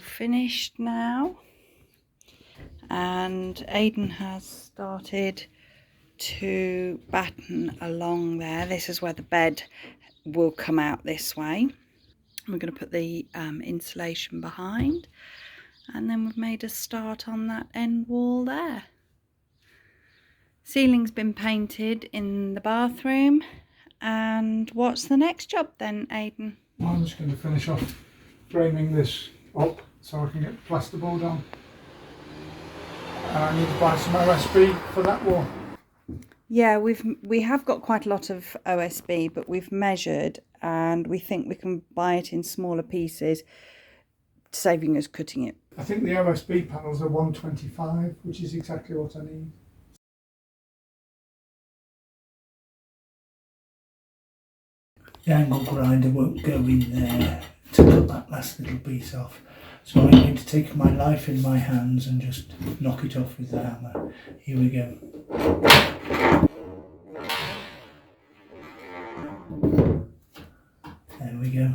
all finished now, and Aidan has started to batten along there. This is where the bed will come out this way. We're going to put the insulation behind, and then we've made a start on that end wall there. Ceiling's been painted in the bathroom, and what's the next job then, Aidan? I'm just going to finish off framing this up so I can get the plasterboard on. And I need to buy some OSB for that wall. Yeah, we have got quite a lot of OSB, but we've measured and we think we can buy it in smaller pieces, saving us cutting it. I think the OSB panels are 125, which is exactly what I need. The angle grinder won't go in there to cut that last little piece off. So I'm going to take my life in my hands and just knock it off with the hammer. Here we go. There we go.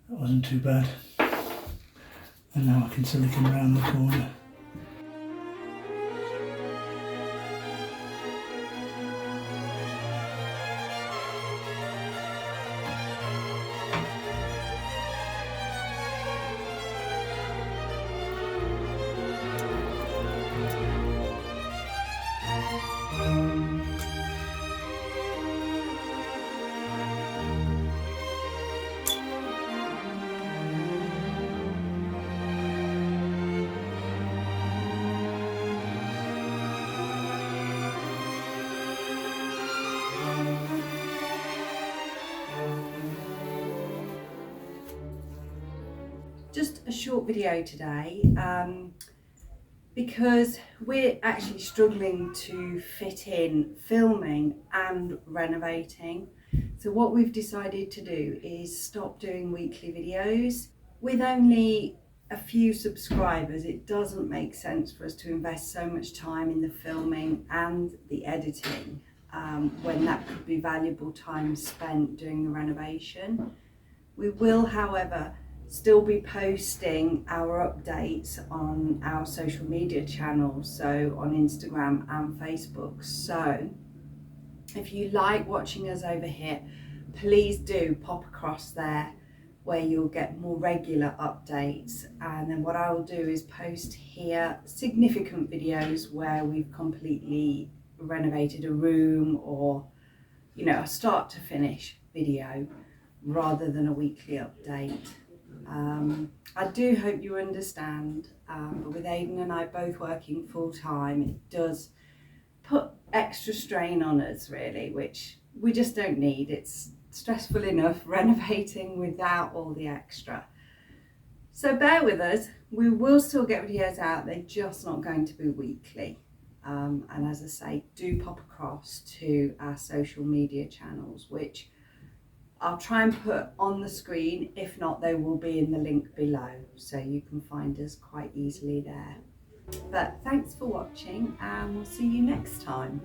That wasn't too bad. And now I can silicone around the corner. Just a short video today because we're actually struggling to fit in filming and renovating. So what we've decided to do is stop doing weekly videos. With only a few subscribers, it doesn't make sense for us to invest so much time in the filming and the editing when that could be valuable time spent doing the renovation. We will, however, still be posting our updates on our social media channels, so on Instagram and Facebook. So if you like watching us over here, please do pop across there where you'll get more regular updates. And then what I will do is post here significant videos where we've completely renovated a room, or a start to finish video rather than a weekly update. I do hope you understand, but with Aidan and I both working full time, it does put extra strain on us really, which we just don't need. It's stressful enough renovating without all the extra. So bear with us, we will still get videos out, they're just not going to be weekly. And as I say, do pop across to our social media channels, which I'll try and put on the screen. If not, they will be in the link below, so you can find us quite easily there. But thanks for watching, and we'll see you next time.